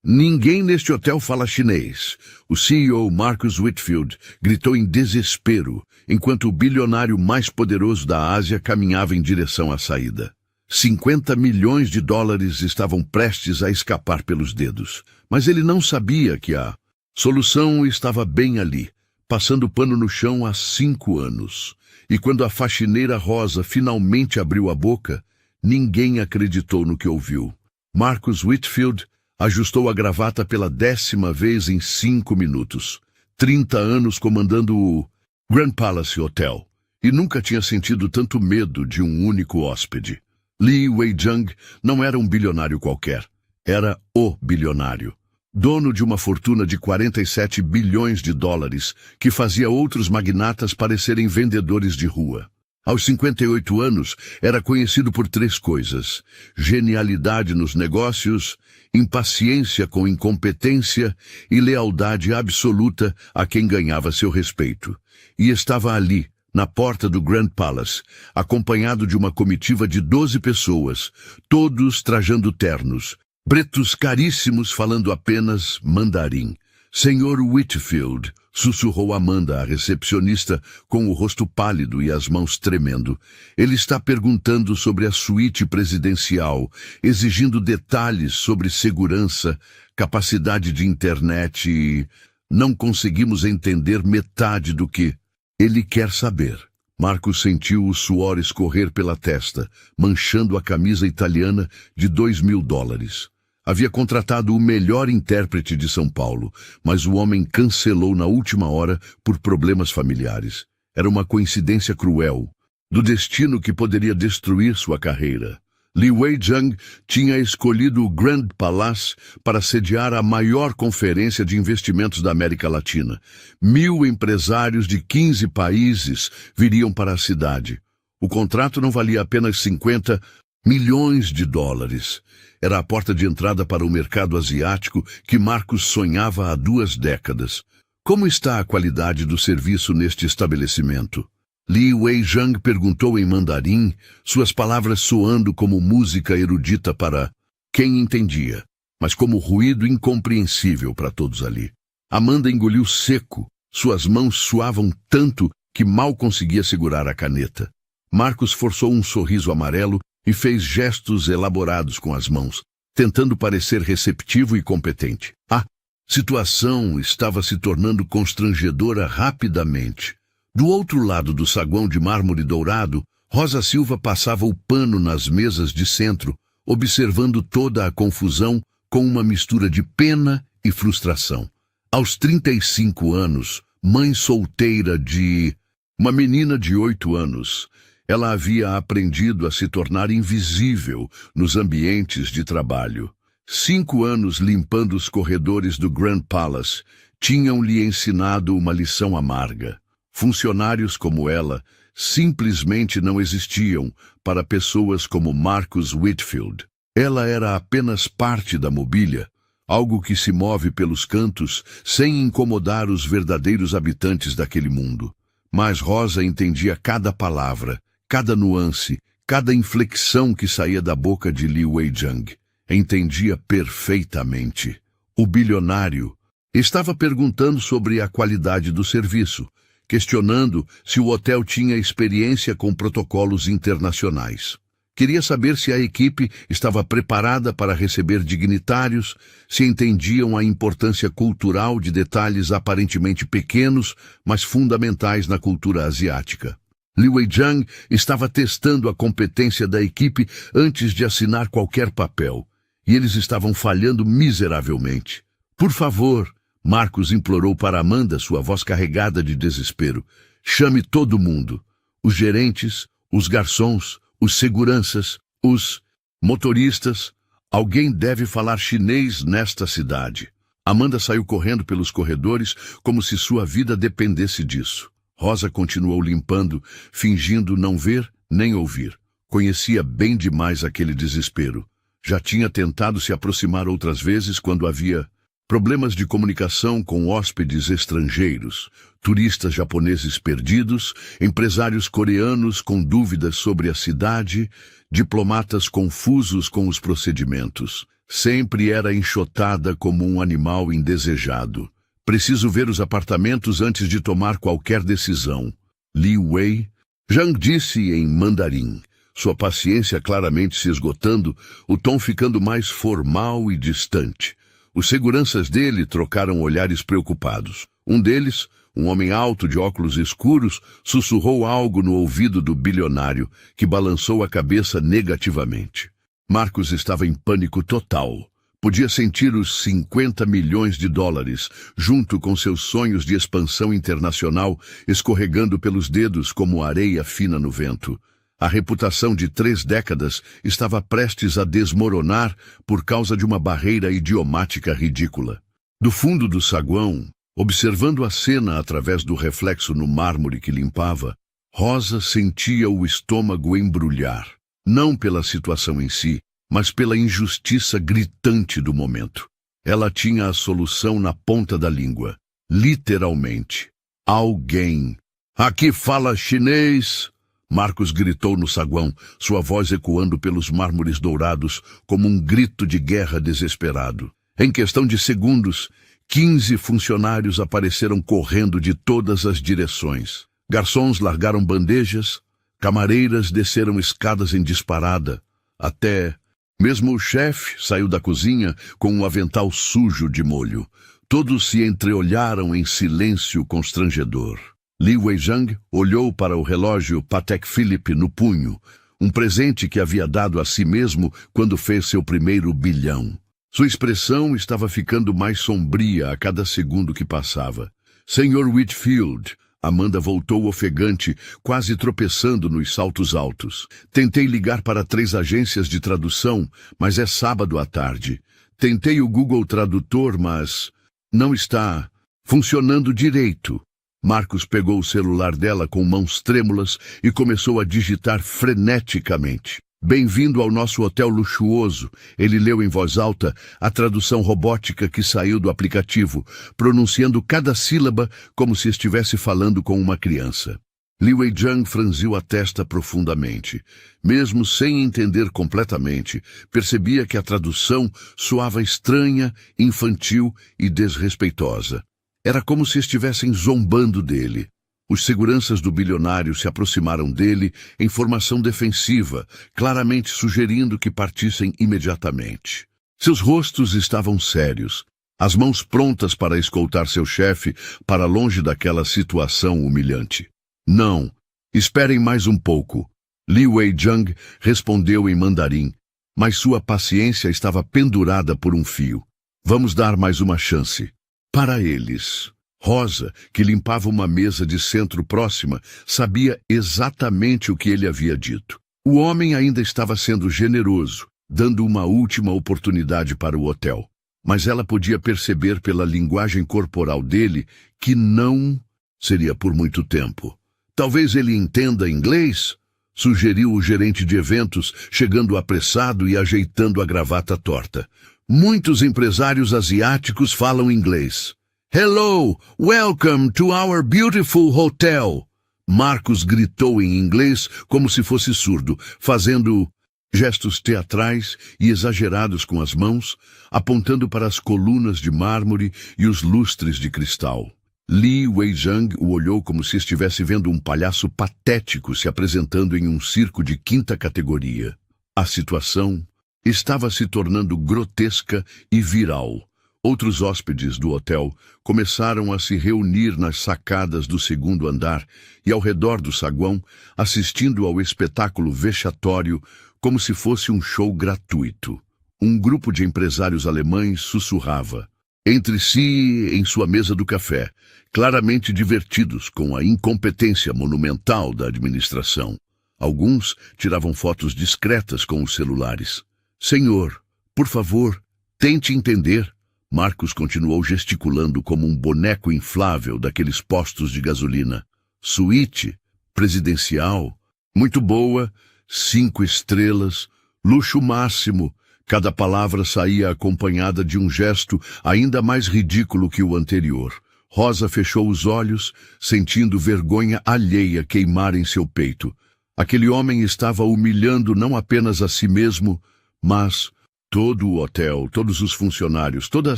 Ninguém neste hotel fala chinês. O CEO Marcus Whitfield gritou em desespero, enquanto o bilionário mais poderoso da Ásia caminhava em direção à saída. 50 milhões de dólares estavam prestes a escapar pelos dedos, mas ele não sabia que a solução estava bem ali, passando pano no chão há 5 anos. E quando a faxineira Rosa finalmente abriu a boca, ninguém acreditou no que ouviu. Marcus Whitfield ajustou a gravata pela 10ª vez em 5 minutos. 30 anos comandando o Grand Palace Hotel, e nunca tinha sentido tanto medo de um único hóspede. Li Weijang não era um bilionário qualquer. Era o bilionário. Dono de uma fortuna de 47 bilhões de dólares, que fazia outros magnatas parecerem vendedores de rua. Aos 58 anos, era conhecido por 3 coisas: genialidade nos negócios, impaciência com incompetência e lealdade absoluta a quem ganhava seu respeito. E estava ali, na porta do Grand Palace, acompanhado de uma comitiva de 12 pessoas, todos trajando ternos, pretos caríssimos falando apenas mandarim. Senhor Whitfield, sussurrou Amanda, a recepcionista, com o rosto pálido e as mãos tremendo. Ele está perguntando sobre a suíte presidencial, exigindo detalhes sobre segurança, capacidade de internet e... Não conseguimos entender metade do que ele quer saber. Marcos sentiu o suor escorrer pela testa, manchando a camisa italiana de $2.000. Havia contratado o melhor intérprete de São Paulo, mas o homem cancelou na última hora por problemas familiares. Era uma coincidência cruel, do destino que poderia destruir sua carreira. Li Weijang tinha escolhido o Grand Palace para sediar a maior conferência de investimentos da América Latina. 1000 empresários de 15 países viriam para a cidade. O contrato não valia apenas 50 milhões de dólares. Era a porta de entrada para o mercado asiático que Marcos sonhava há 2 décadas. Como está a qualidade do serviço neste estabelecimento? Li Weijang perguntou em mandarim, suas palavras soando como música erudita para quem entendia, mas como ruído incompreensível para todos ali. Amanda engoliu seco, suas mãos suavam tanto que mal conseguia segurar a caneta. Marcos forçou um sorriso amarelo e fez gestos elaborados com as mãos, tentando parecer receptivo e competente. A situação estava se tornando constrangedora rapidamente. Do outro lado do saguão de mármore dourado, Rosa Silva passava o pano nas mesas de centro, observando toda a confusão com uma mistura de pena e frustração. Aos 35 anos, mãe solteira de uma menina de 8 anos, ela havia aprendido a se tornar invisível nos ambientes de trabalho. 5 anos limpando os corredores do Grand Palace tinham lhe ensinado uma lição amarga. Funcionários como ela simplesmente não existiam para pessoas como Marcus Whitfield. Ela era apenas parte da mobília, algo que se move pelos cantos sem incomodar os verdadeiros habitantes daquele mundo. Mas Rosa entendia cada palavra, cada nuance, cada inflexão que saía da boca de Li Weijang. Entendia perfeitamente. O bilionário estava perguntando sobre a qualidade do serviço, questionando se o hotel tinha experiência com protocolos internacionais. Queria saber se a equipe estava preparada para receber dignitários, se entendiam a importância cultural de detalhes aparentemente pequenos, mas fundamentais na cultura asiática. Li Weijang estava testando a competência da equipe antes de assinar qualquer papel, e eles estavam falhando miseravelmente. Por favor, Marcos implorou para Amanda, sua voz carregada de desespero. Chame todo mundo. Os gerentes, os garçons, os seguranças, os motoristas. Alguém deve falar chinês nesta cidade. Amanda saiu correndo pelos corredores como se sua vida dependesse disso. Rosa continuou limpando, fingindo não ver nem ouvir. Conhecia bem demais aquele desespero. Já tinha tentado se aproximar outras vezes quando havia problemas de comunicação com hóspedes estrangeiros, turistas japoneses perdidos, empresários coreanos com dúvidas sobre a cidade, diplomatas confusos com os procedimentos. Sempre era enxotada como um animal indesejado. Preciso ver os apartamentos antes de tomar qualquer decisão. Li Wei Zhang disse em mandarim, sua paciência claramente se esgotando, o tom ficando mais formal e distante. Os seguranças dele trocaram olhares preocupados. Um deles, um homem alto de óculos escuros, sussurrou algo no ouvido do bilionário, que balançou a cabeça negativamente. Marcos estava em pânico total. Podia sentir os 50 milhões de dólares, junto com seus sonhos de expansão internacional, escorregando pelos dedos como areia fina no vento. A reputação de 3 décadas estava prestes a desmoronar por causa de uma barreira idiomática ridícula. Do fundo do saguão, observando a cena através do reflexo no mármore que limpava, Rosa sentia o estômago embrulhar, não pela situação em si, mas pela injustiça gritante do momento. Ela tinha a solução na ponta da língua. Literalmente. Alguém. Aqui fala chinês! Marcos gritou no saguão, sua voz ecoando pelos mármores dourados como um grito de guerra desesperado. Em questão de segundos, 15 funcionários apareceram correndo de todas as direções. Garçons largaram bandejas, camareiras desceram escadas em disparada, até mesmo o chefe saiu da cozinha com um avental sujo de molho. Todos se entreolharam em silêncio constrangedor. Li Weizhang olhou para o relógio Patek Philippe no punho, um presente que havia dado a si mesmo quando fez seu primeiro bilhão. Sua expressão estava ficando mais sombria a cada segundo que passava. Senhor Whitfield, Amanda voltou ofegante, quase tropeçando nos saltos altos. Tentei ligar para 3 agências de tradução, mas é sábado à tarde. Tentei o Google Tradutor, mas não está funcionando direito. Marcos pegou o celular dela com mãos trêmulas e começou a digitar freneticamente. Bem-vindo ao nosso hotel luxuoso, ele leu em voz alta a tradução robótica que saiu do aplicativo, pronunciando cada sílaba como se estivesse falando com uma criança. Li Weizhang franziu a testa profundamente. Mesmo sem entender completamente, percebia que a tradução soava estranha, infantil e desrespeitosa. Era como se estivessem zombando dele. Os seguranças do bilionário se aproximaram dele em formação defensiva, claramente sugerindo que partissem imediatamente. Seus rostos estavam sérios, as mãos prontas para escoltar seu chefe para longe daquela situação humilhante. Não, esperem mais um pouco. Li Weizhang respondeu em mandarim, mas sua paciência estava pendurada por um fio. Vamos dar mais uma chance. Para eles. Rosa, que limpava uma mesa de centro próxima, sabia exatamente o que ele havia dito. O homem ainda estava sendo generoso, dando uma última oportunidade para o hotel. Mas ela podia perceber pela linguagem corporal dele que não seria por muito tempo. Talvez ele entenda inglês? Sugeriu o gerente de eventos, chegando apressado e ajeitando a gravata torta. Muitos empresários asiáticos falam inglês. Hello, welcome to our beautiful hotel. Marcos gritou em inglês como se fosse surdo, fazendo gestos teatrais e exagerados com as mãos, apontando para as colunas de mármore e os lustres de cristal. Li Weizhang o olhou como se estivesse vendo um palhaço patético se apresentando em um circo de 5ª categoria. A situação estava se tornando grotesca e viral. Outros hóspedes do hotel começaram a se reunir nas sacadas do 2º andar e ao redor do saguão, assistindo ao espetáculo vexatório como se fosse um show gratuito. Um grupo de empresários alemães sussurrava entre si em sua mesa do café, claramente divertidos com a incompetência monumental da administração. Alguns tiravam fotos discretas com os celulares. Senhor, por favor, tente entender. Marcos continuou gesticulando como um boneco inflável daqueles postos de gasolina. Suíte, presidencial, muito boa, 5 estrelas, luxo máximo. Cada palavra saía acompanhada de um gesto ainda mais ridículo que o anterior. Rosa fechou os olhos, sentindo vergonha alheia queimar em seu peito. Aquele homem estava humilhando não apenas a si mesmo, mas Todo o hotel, todos os funcionários, toda a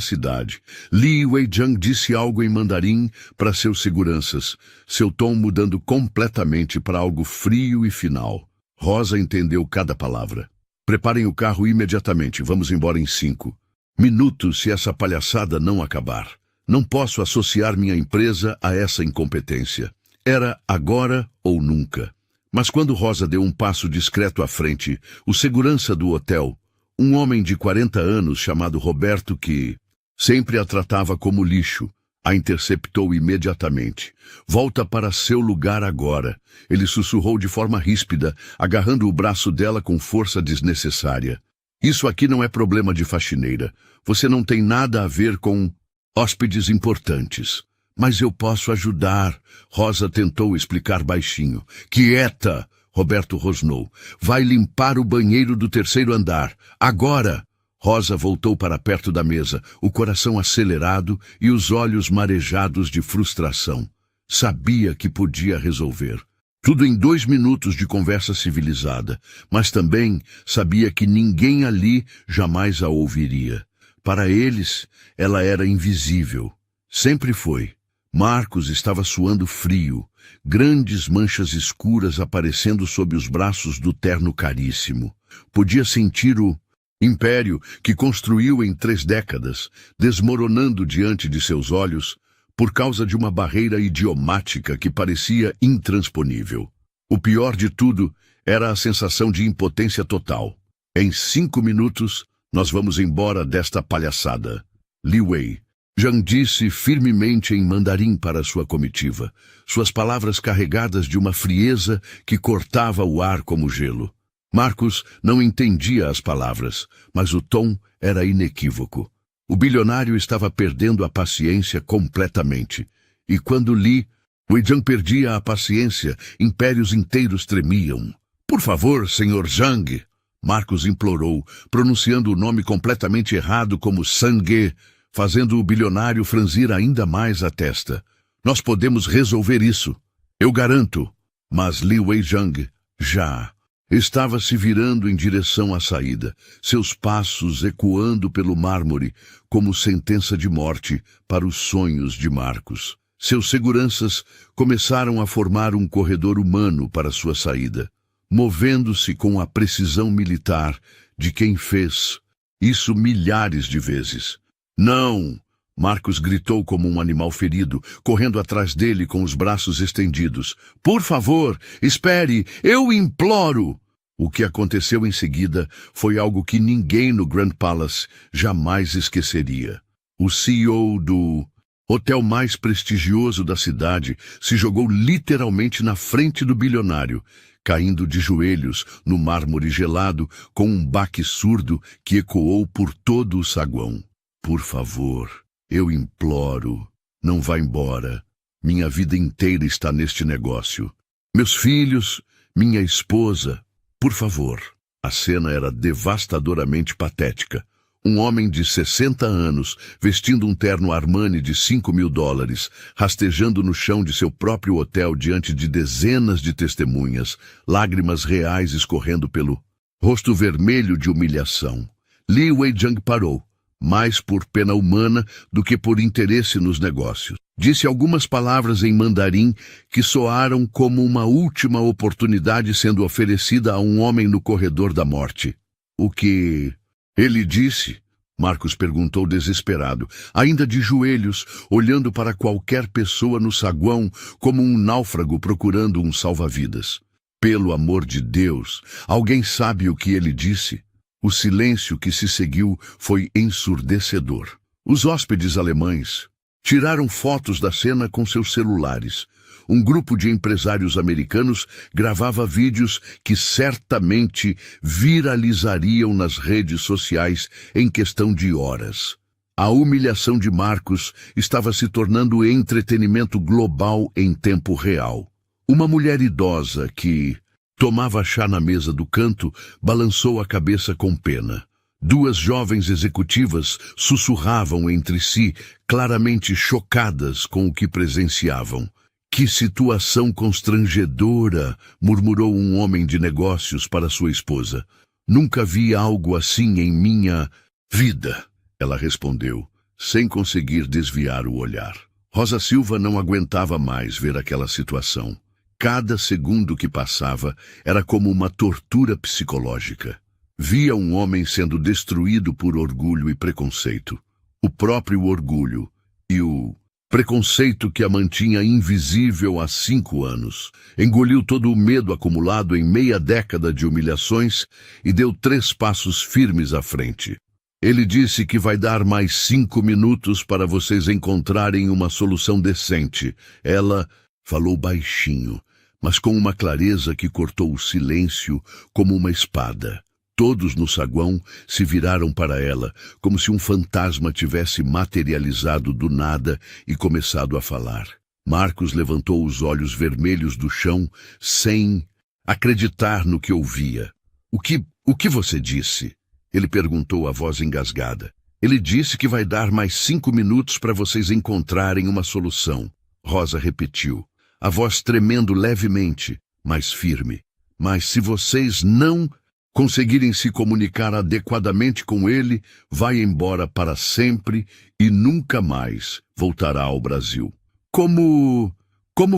cidade. Li Weijiang disse algo em mandarim para seus seguranças, seu tom mudando completamente para algo frio e final. Rosa entendeu cada palavra. Preparem o carro imediatamente, vamos embora em 5 minutos se essa palhaçada não acabar. Não posso associar minha empresa a essa incompetência. Era agora ou nunca. Mas quando Rosa deu um passo discreto à frente, o segurança do hotel, um homem de 40 anos chamado Roberto que sempre a tratava como lixo, a interceptou imediatamente. Volta para seu lugar agora. Ele sussurrou de forma ríspida, agarrando o braço dela com força desnecessária. Isso aqui não é problema de faxineira. Você não tem nada a ver com hóspedes importantes. Mas eu posso ajudar, Rosa tentou explicar baixinho. Quieta! Roberto rosnou. Vai limpar o banheiro do 3º andar. Agora! Rosa voltou para perto da mesa, o coração acelerado e os olhos marejados de frustração. Sabia que podia resolver. Tudo em 2 minutos de conversa civilizada, mas também sabia que ninguém ali jamais a ouviria. Para eles, ela era invisível. Sempre foi. Marcos estava suando frio, grandes manchas escuras aparecendo sob os braços do terno caríssimo. Podia sentir o império que construiu em 3 décadas, desmoronando diante de seus olhos por causa de uma barreira idiomática que parecia intransponível. O pior de tudo era a sensação de impotência total. Em 5 minutos, nós vamos embora desta palhaçada. Li Weijiang disse firmemente em mandarim para sua comitiva, suas palavras carregadas de uma frieza que cortava o ar como gelo. Marcos não entendia as palavras, mas o tom era inequívoco. O bilionário estava perdendo a paciência completamente. E quando Li Weijiang perdia a paciência, impérios inteiros tremiam. Por favor, Sr. Zhang, Marcos implorou, pronunciando o nome completamente errado como Sangue, fazendo o bilionário franzir ainda mais a testa. Nós podemos resolver isso. Eu garanto. Mas Li Weijiang já estava se virando em direção à saída, seus passos ecoando pelo mármore como sentença de morte para os sonhos de Marcos. Seus seguranças começaram a formar um corredor humano para sua saída, movendo-se com a precisão militar de quem fez isso milhares de vezes. Não! Marcos gritou como um animal ferido, correndo atrás dele com os braços estendidos. Por favor, espere! Eu imploro! O que aconteceu em seguida foi algo que ninguém no Grand Palace jamais esqueceria. O CEO do hotel mais prestigioso da cidade se jogou literalmente na frente do bilionário, caindo de joelhos no mármore gelado com um baque surdo que ecoou por todo o saguão. Por favor, eu imploro, não vá embora. Minha vida inteira está neste negócio. Meus filhos, minha esposa, por favor. A cena era devastadoramente patética. Um homem de 60 anos, vestindo um terno Armani de $5.000, rastejando no chão de seu próprio hotel diante de dezenas de testemunhas, lágrimas reais escorrendo pelo rosto vermelho de humilhação. Li Weijiang parou, mais por pena humana do que por interesse nos negócios. Disse algumas palavras em mandarim que soaram como uma última oportunidade sendo oferecida a um homem no corredor da morte. O que ele disse? Marcos perguntou desesperado, ainda de joelhos, olhando para qualquer pessoa no saguão como um náufrago procurando um salva-vidas. Pelo amor de Deus, alguém sabe o que ele disse? O silêncio que se seguiu foi ensurdecedor. Os hóspedes alemães tiraram fotos da cena com seus celulares. Um grupo de empresários americanos gravava vídeos que certamente viralizariam nas redes sociais em questão de horas. A humilhação de Marcos estava se tornando entretenimento global em tempo real. Uma mulher idosa que tomava chá na mesa do canto balançou a cabeça com pena. 2 jovens executivas sussurravam entre si, claramente chocadas com o que presenciavam. Que situação constrangedora, murmurou um homem de negócios para sua esposa. Nunca vi algo assim em minha vida, ela respondeu, sem conseguir desviar o olhar. Rosa Silva não aguentava mais ver aquela situação. Cada segundo que passava era como uma tortura psicológica. Via um homem sendo destruído por orgulho e preconceito. O próprio orgulho e o preconceito que a mantinha invisível há 5 anos. Engoliu todo o medo acumulado em meia década de humilhações e deu 3 passos firmes à frente. Ele disse que vai dar mais 5 minutos para vocês encontrarem uma solução decente. Ela falou baixinho, mas com uma clareza que cortou o silêncio como uma espada. Todos no saguão se viraram para ela, como se um fantasma tivesse materializado do nada e começado a falar. Marcos levantou os olhos vermelhos do chão, sem acreditar no que ouvia. O que você disse? Ele perguntou a voz engasgada. Ele disse que vai dar mais 5 minutos para vocês encontrarem uma solução. Rosa repetiu, a voz tremendo levemente, mas firme. Mas se vocês não conseguirem se comunicar adequadamente com ele, vai embora para sempre e nunca mais voltará ao Brasil. Como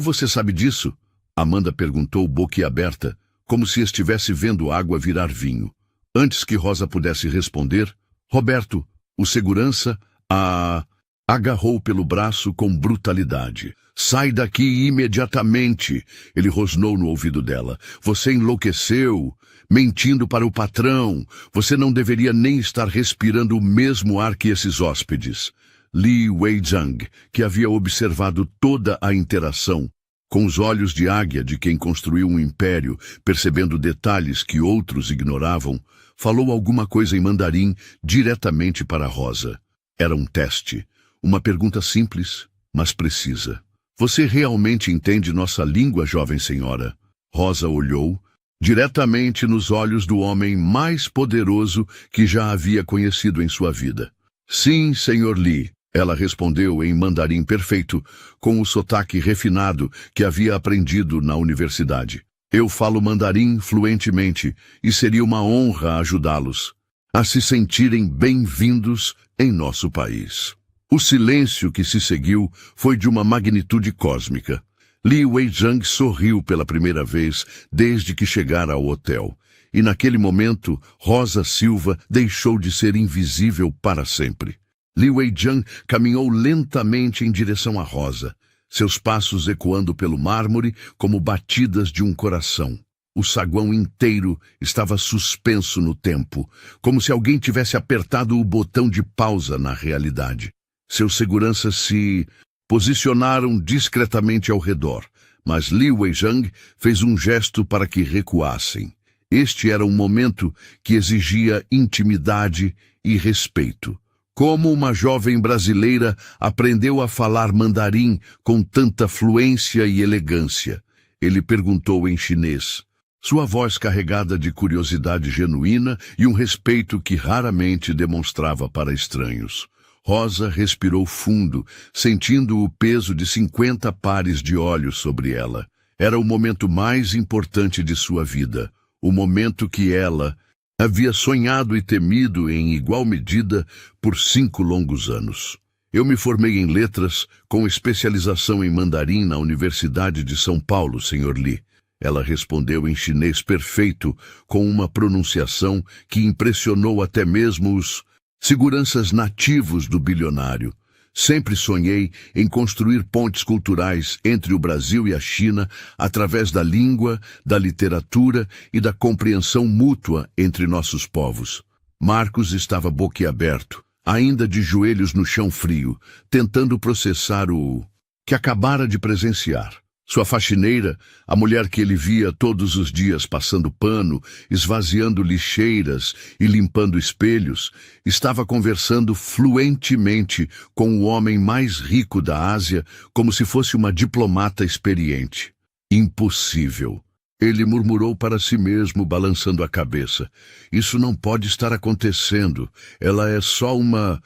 você sabe disso? Amanda perguntou boquiaberta, como se estivesse vendo água virar vinho. Antes que Rosa pudesse responder, Roberto, o segurança, a agarrou pelo braço com brutalidade. Sai daqui imediatamente, ele rosnou no ouvido dela. Você enlouqueceu, mentindo para o patrão. Você não deveria nem estar respirando o mesmo ar que esses hóspedes. Li Weizhang, que havia observado toda a interação, com os olhos de águia de quem construiu um império, percebendo detalhes que outros ignoravam, falou alguma coisa em mandarim diretamente para Rosa. Era um teste, uma pergunta simples, mas precisa. Você realmente entende nossa língua, jovem senhora? Rosa olhou diretamente nos olhos do homem mais poderoso que já havia conhecido em sua vida. Sim, senhor Li, ela respondeu em mandarim perfeito, com o sotaque refinado que havia aprendido na universidade. Eu falo mandarim fluentemente e seria uma honra ajudá-los a se sentirem bem-vindos em nosso país. O silêncio que se seguiu foi de uma magnitude cósmica. Li Weizhang sorriu pela primeira vez desde que chegara ao hotel, e naquele momento Rosa Silva deixou de ser invisível para sempre. Li Weizhang caminhou lentamente em direção a Rosa, seus passos ecoando pelo mármore como batidas de um coração. O saguão inteiro estava suspenso no tempo, como se alguém tivesse apertado o botão de pausa na realidade. Seus seguranças se posicionaram discretamente ao redor, mas Li Weizhang fez um gesto para que recuassem. Este era um momento que exigia intimidade e respeito. Como uma jovem brasileira aprendeu a falar mandarim com tanta fluência e elegância? Ele perguntou em chinês, sua voz carregada de curiosidade genuína e um respeito que raramente demonstrava para estranhos. Rosa respirou fundo, sentindo o peso de 50 pares de olhos sobre ela. Era o momento mais importante de sua vida, o momento que ela havia sonhado e temido em igual medida por 5 longos anos. Eu me formei em letras com especialização em mandarim na Universidade de São Paulo, Sr. Li. Ela respondeu em chinês perfeito, com uma pronunciação que impressionou até mesmo os seguranças nativos do bilionário. Sempre sonhei em construir pontes culturais entre o Brasil e a China através da língua, da literatura e da compreensão mútua entre nossos povos. Marcos estava boquiaberto, ainda de joelhos no chão frio, tentando processar o que acabara de presenciar. Sua faxineira, a mulher que ele via todos os dias passando pano, esvaziando lixeiras e limpando espelhos, estava conversando fluentemente com o homem mais rico da Ásia, como se fosse uma diplomata experiente. Impossível. Ele murmurou para si mesmo, balançando a cabeça. Isso não pode estar acontecendo. Ela é só uma...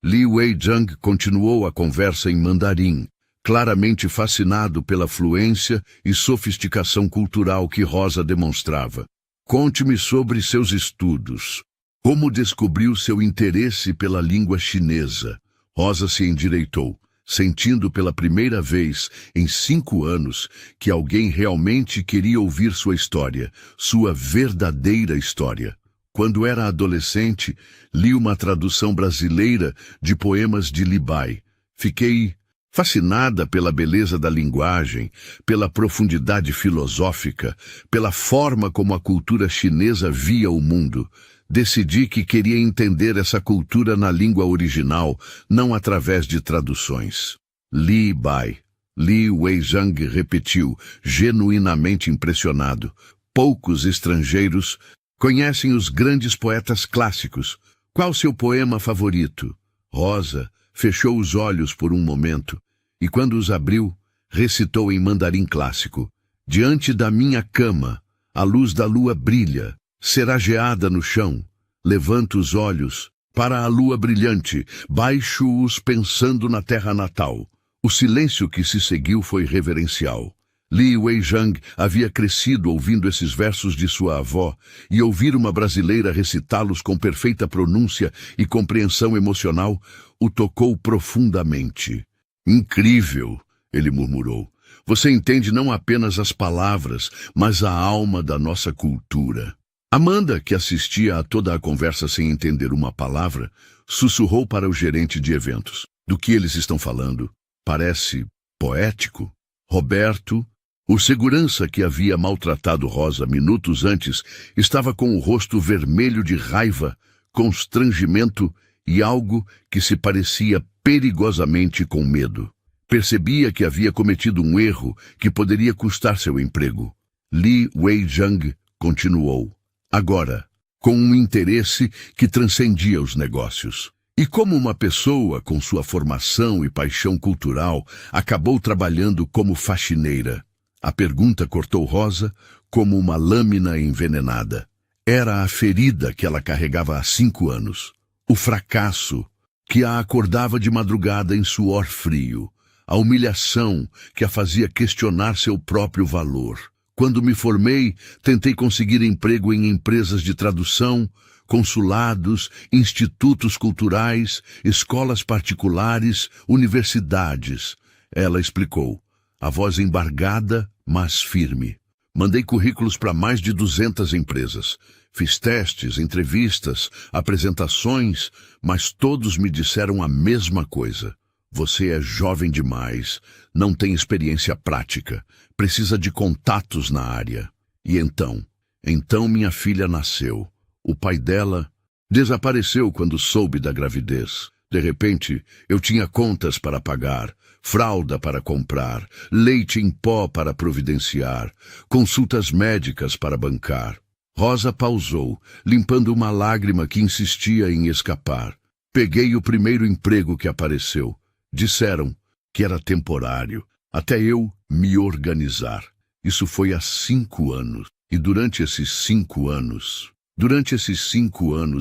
Li Weizhang continuou a conversa em mandarim, claramente fascinado pela fluência e sofisticação cultural que Rosa demonstrava. Conte-me sobre seus estudos. Como descobriu seu interesse pela língua chinesa? Rosa se endireitou, sentindo pela primeira vez em 5 anos que alguém realmente queria ouvir sua história, sua verdadeira história. Quando era adolescente, li uma tradução brasileira de poemas de Li Bai. Fiquei fascinada pela beleza da linguagem, pela profundidade filosófica, pela forma como a cultura chinesa via o mundo. Decidi que queria entender essa cultura na língua original, não através de traduções. Li Bai. Li Weizhang repetiu, genuinamente impressionado. Poucos estrangeiros conhecem os grandes poetas clássicos. Qual seu poema favorito? Rosa fechou os olhos por um momento e, quando os abriu, recitou em mandarim clássico. Diante da minha cama, a luz da lua brilha, será geada no chão. Levanto os olhos para a lua brilhante, baixo-os pensando na terra natal. O silêncio que se seguiu foi reverencial. Li Weizhang havia crescido ouvindo esses versos de sua avó, e ouvir uma brasileira recitá-los com perfeita pronúncia e compreensão emocional o tocou profundamente. Incrível, ele murmurou. Você entende não apenas as palavras, mas a alma da nossa cultura. Amanda, que assistia a toda a conversa sem entender uma palavra, sussurrou para o gerente de eventos. Do que eles estão falando? Parece poético. Roberto, o segurança que havia maltratado Rosa minutos antes, estava com o rosto vermelho de raiva, constrangimento e algo que se parecia perigosamente com medo. Percebia que havia cometido um erro que poderia custar seu emprego. Li Weizhang continuou. Agora, com um interesse que transcendia os negócios. E como uma pessoa com sua formação e paixão cultural acabou trabalhando como faxineira? A pergunta cortou Rosa como uma lâmina envenenada. Era a ferida que ela carregava há 5 anos. O fracasso que a acordava de madrugada em suor frio. A humilhação que a fazia questionar seu próprio valor. Quando me formei, tentei conseguir emprego em empresas de tradução, consulados, institutos culturais, escolas particulares, universidades. Ela explicou, a voz embargada, mas firme. Mandei currículos para mais de 200 empresas. Fiz testes, entrevistas, apresentações, mas todos me disseram a mesma coisa. Você é jovem demais, não tem experiência prática, precisa de contatos na área. E então minha filha nasceu. O pai dela desapareceu quando soube da gravidez. De repente, eu tinha contas para pagar, fralda para comprar, leite em pó para providenciar, consultas médicas para bancar. Rosa pausou, limpando uma lágrima que insistia em escapar. Peguei o primeiro emprego que apareceu. Disseram que era temporário, até eu me organizar. Isso foi há 5 anos. E durante esses 5 anos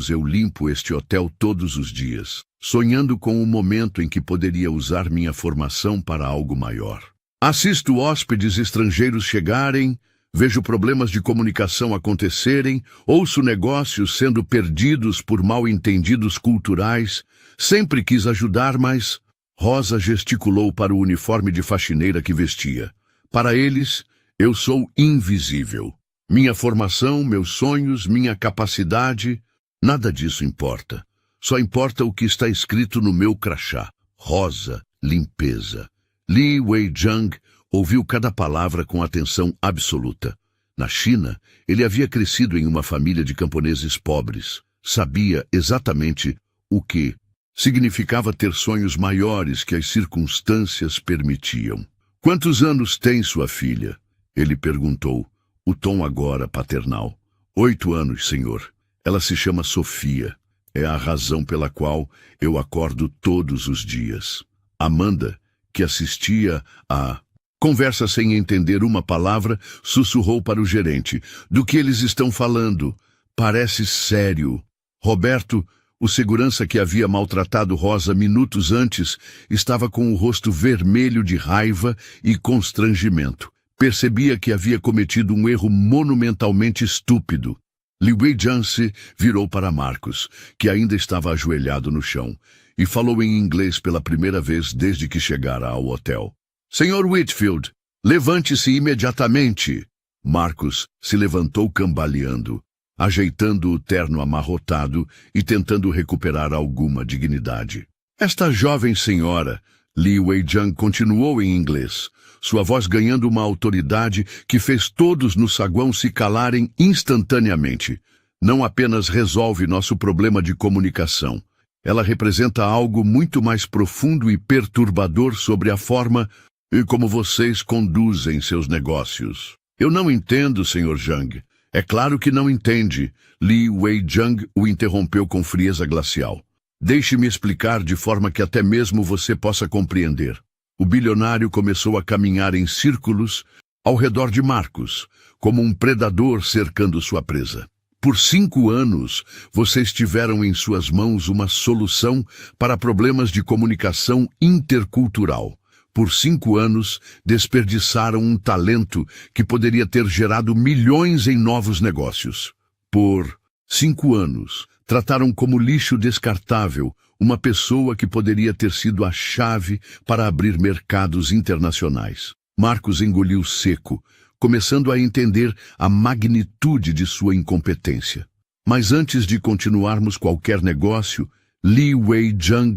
eu limpo este hotel todos os dias, sonhando com o momento em que poderia usar minha formação para algo maior. Assisto hóspedes estrangeiros chegarem, vejo problemas de comunicação acontecerem, ouço negócios sendo perdidos por mal-entendidos culturais. Sempre quis ajudar, mas... Rosa gesticulou para o uniforme de faxineira que vestia. Para eles, eu sou invisível. Minha formação, meus sonhos, minha capacidade, nada disso importa. Só importa o que está escrito no meu crachá. Rosa, limpeza. Li Weizhang ouviu cada palavra com atenção absoluta. Na China, ele havia crescido em uma família de camponeses pobres. Sabia exatamente o que significava ter sonhos maiores que as circunstâncias permitiam. Quantos anos tem sua filha? Ele perguntou, o tom agora paternal. 8 anos, senhor. Ela se chama Sofia. É a razão pela qual eu acordo todos os dias. Amanda, que assistia à conversa sem entender uma palavra, sussurrou para o gerente. Do que eles estão falando? Parece sério. Roberto, o segurança que havia maltratado Rosa minutos antes, estava com o rosto vermelho de raiva e constrangimento. Percebia que havia cometido um erro monumentalmente estúpido. Li Wei-Jan se virou para Marcos, que ainda estava ajoelhado no chão, e falou em inglês pela primeira vez desde que chegara ao hotel. Senhor Whitfield, levante-se imediatamente. Marcos se levantou cambaleando, ajeitando o terno amarrotado e tentando recuperar alguma dignidade. Esta jovem senhora, Li Wei-Jan continuou em inglês, sua voz ganhando uma autoridade que fez todos no saguão se calarem instantaneamente. Não apenas resolve nosso problema de comunicação. Ela representa algo muito mais profundo e perturbador sobre a forma e como vocês conduzem seus negócios. Eu não entendo, Sr. Zhang. É claro que não entende. Li Wei-Jan o interrompeu com frieza glacial. Deixe-me explicar de forma que até mesmo você possa compreender. O bilionário começou a caminhar em círculos ao redor de Marcos, como um predador cercando sua presa. Por 5 anos, vocês tiveram em suas mãos uma solução para problemas de comunicação intercultural. Por 5 anos, desperdiçaram um talento que poderia ter gerado milhões em novos negócios. Por 5 anos, trataram como lixo descartável uma pessoa que poderia ter sido a chave para abrir mercados internacionais. Marcos engoliu seco, começando a entender a magnitude de sua incompetência. Mas antes de continuarmos qualquer negócio, Li Wei-Jan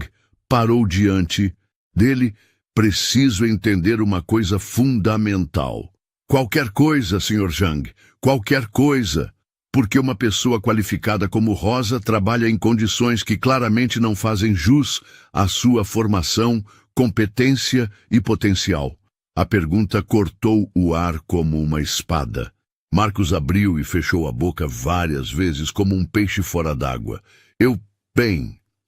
parou diante dele. Preciso entender uma coisa fundamental. Qualquer coisa, Sr. Zhang, qualquer coisa. Porque uma pessoa qualificada como Rosa trabalha em condições que claramente não fazem jus à sua formação, competência e potencial. A pergunta cortou o ar como uma espada. Marcos abriu e fechou a boca várias vezes como um peixe fora d'água.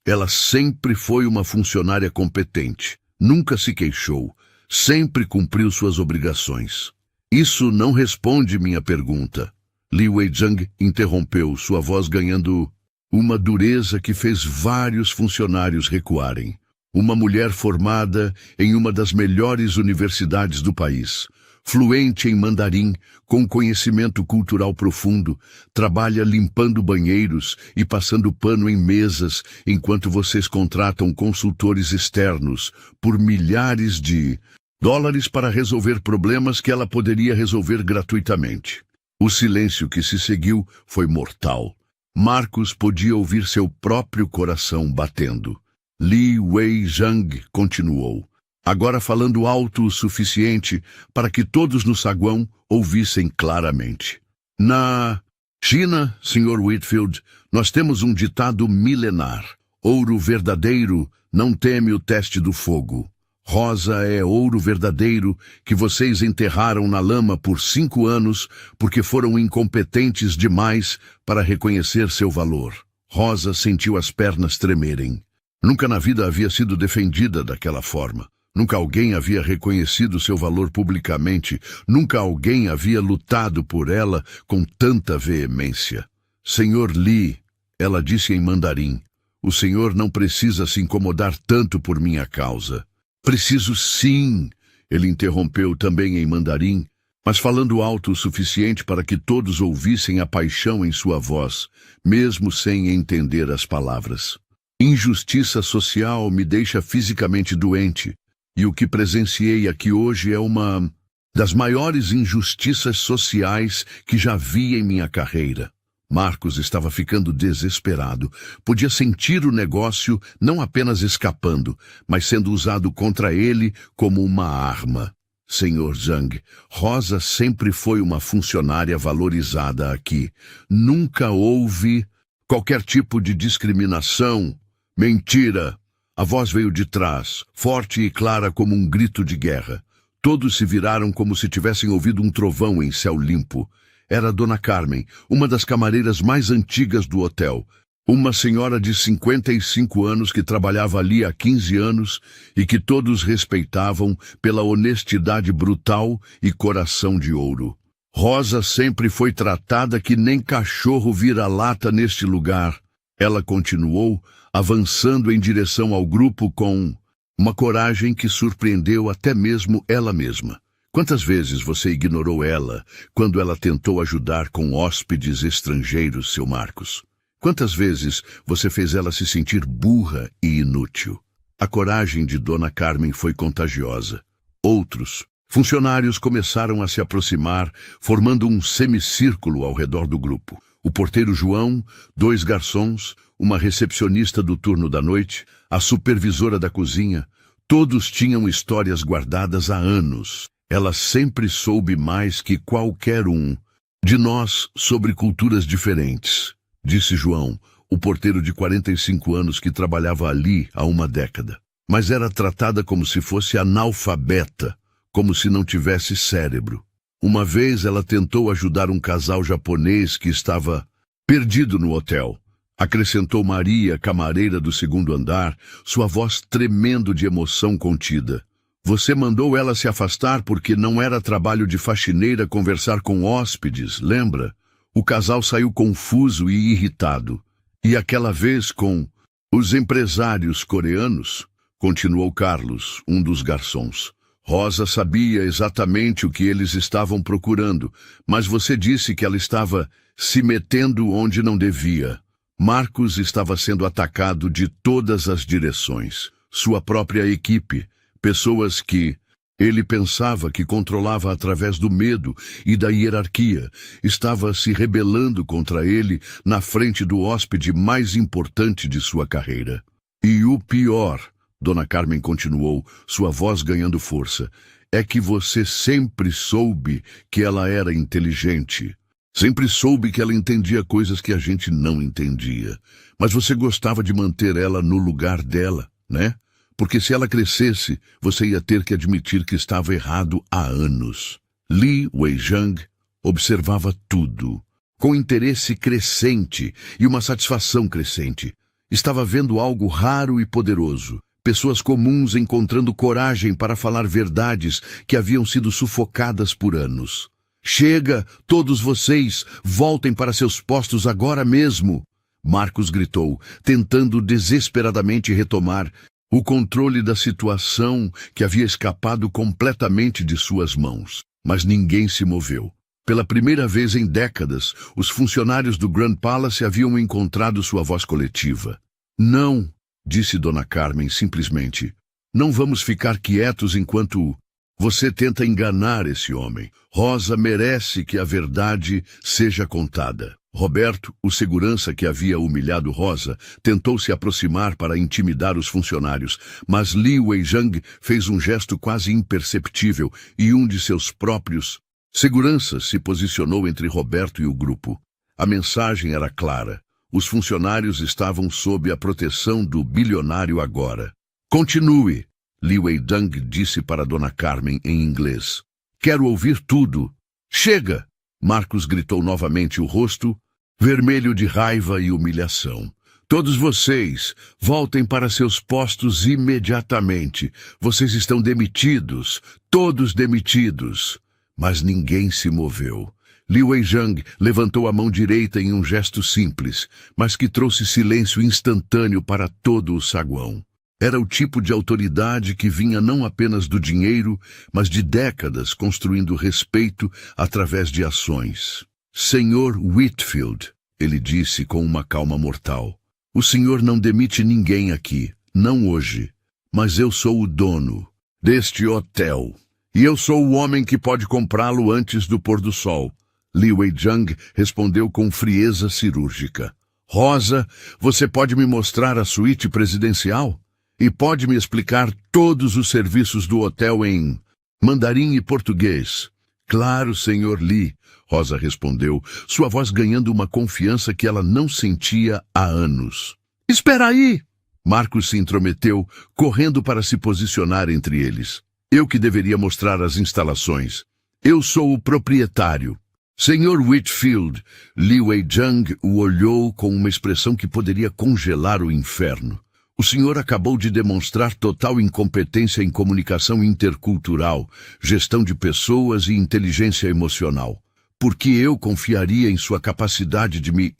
Ela sempre foi uma funcionária competente. Nunca se queixou. Sempre cumpriu suas obrigações. Isso não responde minha pergunta. Li Wei-Jan interrompeu, sua voz ganhando uma dureza que fez vários funcionários recuarem. Uma mulher formada em uma das melhores universidades do país, fluente em mandarim, com conhecimento cultural profundo, trabalha limpando banheiros e passando pano em mesas enquanto vocês contratam consultores externos por milhares de dólares para resolver problemas que ela poderia resolver gratuitamente. O silêncio que se seguiu foi mortal. Marcos podia ouvir seu próprio coração batendo. Li Wei-Jan continuou, agora falando alto o suficiente para que todos no saguão ouvissem claramente. Na China, Sr. Whitfield, nós temos um ditado milenar. Ouro verdadeiro não teme o teste do fogo. Rosa é ouro verdadeiro que vocês enterraram na lama por 5 anos porque foram incompetentes demais para reconhecer seu valor. Rosa sentiu as pernas tremerem. Nunca na vida havia sido defendida daquela forma. Nunca alguém havia reconhecido seu valor publicamente. Nunca alguém havia lutado por ela com tanta veemência. Senhor Li, ela disse em mandarim, o senhor não precisa se incomodar tanto por minha causa. Preciso sim, ele interrompeu também em mandarim, mas falando alto o suficiente para que todos ouvissem a paixão em sua voz, mesmo sem entender as palavras. Injustiça social me deixa fisicamente doente, e o que presenciei aqui hoje é uma das maiores injustiças sociais que já vi em minha carreira. Marcos estava ficando desesperado. Podia sentir o negócio não apenas escapando, mas sendo usado contra ele como uma arma. Sr. Zhang, Rosa sempre foi uma funcionária valorizada aqui. Nunca houve qualquer tipo de discriminação. Mentira! A voz veio de trás, forte e clara como um grito de guerra. Todos se viraram como se tivessem ouvido um trovão em céu limpo. Era Dona Carmen, uma das camareiras mais antigas do hotel. Uma senhora de 55 anos que trabalhava ali há 15 anos e que todos respeitavam pela honestidade brutal e coração de ouro. Rosa sempre foi tratada que nem cachorro vira-lata neste lugar. Ela continuou, avançando em direção ao grupo com uma coragem que surpreendeu até mesmo ela mesma. Quantas vezes você ignorou ela quando ela tentou ajudar com hóspedes estrangeiros, seu Marcos? Quantas vezes você fez ela se sentir burra e inútil? A coragem de Dona Carmen foi contagiosa. Outros funcionários começaram a se aproximar, formando um semicírculo ao redor do grupo. O porteiro João, 2 garçons, uma recepcionista do turno da noite, a supervisora da cozinha, todos tinham histórias guardadas há anos. Ela sempre soube mais que qualquer um de nós sobre culturas diferentes, disse João, o porteiro de 45 anos que trabalhava ali há uma década. Mas era tratada como se fosse analfabeta, como se não tivesse cérebro. Uma vez ela tentou ajudar um casal japonês que estava perdido no hotel. Acrescentou Maria, camareira do 2º andar, sua voz tremendo de emoção contida. Você mandou ela se afastar porque não era trabalho de faxineira conversar com hóspedes, lembra? O casal saiu confuso e irritado. E aquela vez com os empresários coreanos, continuou Carlos, um dos garçons. Rosa sabia exatamente o que eles estavam procurando, mas você disse que ela estava se metendo onde não devia. Marcos estava sendo atacado de todas as direções. Sua própria equipe, pessoas que ele pensava que controlava através do medo e da hierarquia, estava se rebelando contra ele na frente do hóspede mais importante de sua carreira. E o pior, Dona Carmen continuou, sua voz ganhando força, é que você sempre soube que ela era inteligente. Sempre soube que ela entendia coisas que a gente não entendia. Mas você gostava de manter ela no lugar dela, né? Porque se ela crescesse, você ia ter que admitir que estava errado há anos. Li Weijang observava tudo, com interesse crescente e uma satisfação crescente. Estava vendo algo raro e poderoso. Pessoas comuns encontrando coragem para falar verdades que haviam sido sufocadas por anos. Chega, todos vocês, voltem para seus postos agora mesmo! Marcos gritou, tentando desesperadamente retomar o controle da situação que havia escapado completamente de suas mãos. Mas ninguém se moveu. Pela primeira vez em décadas, os funcionários do Grand Palace haviam encontrado sua voz coletiva. Não, disse Dona Carmen simplesmente. Não vamos ficar quietos enquanto você tenta enganar esse homem. Rosa merece que a verdade seja contada. Roberto, o segurança que havia humilhado Rosa, tentou se aproximar para intimidar os funcionários, mas Li Weijang fez um gesto quase imperceptível e um de seus próprios seguranças se posicionou entre Roberto e o grupo. A mensagem era clara. Os funcionários estavam sob a proteção do bilionário agora. Continue, Li Weijang disse para Dona Carmen em inglês. Quero ouvir tudo. Chega! Marcos gritou novamente, o rosto vermelho de raiva e humilhação. Todos vocês, voltem para seus postos imediatamente. Vocês estão demitidos, todos demitidos. Mas ninguém se moveu. Li Weijang levantou a mão direita em um gesto simples, mas que trouxe silêncio instantâneo para todo o saguão. Era o tipo de autoridade que vinha não apenas do dinheiro, mas de décadas construindo respeito através de ações. Senhor Whitfield, ele disse com uma calma mortal, o senhor não demite ninguém aqui, não hoje, mas eu sou o dono deste hotel. E eu sou o homem que pode comprá-lo antes do pôr do sol. Li Weijang respondeu com frieza cirúrgica. Rosa, você pode me mostrar a suíte presidencial? E pode me explicar todos os serviços do hotel em mandarim e português? Claro, senhor Li, Rosa respondeu, sua voz ganhando uma confiança que ela não sentia há anos. Espera aí! Marcos se intrometeu, correndo para se posicionar entre eles. Eu que deveria mostrar as instalações. Eu sou o proprietário. Senhor Whitfield, Li Weijang o olhou com uma expressão que poderia congelar o inferno. O senhor acabou de demonstrar total incompetência em comunicação intercultural, gestão de pessoas e inteligência emocional. Por que eu confiaria em sua capacidade de me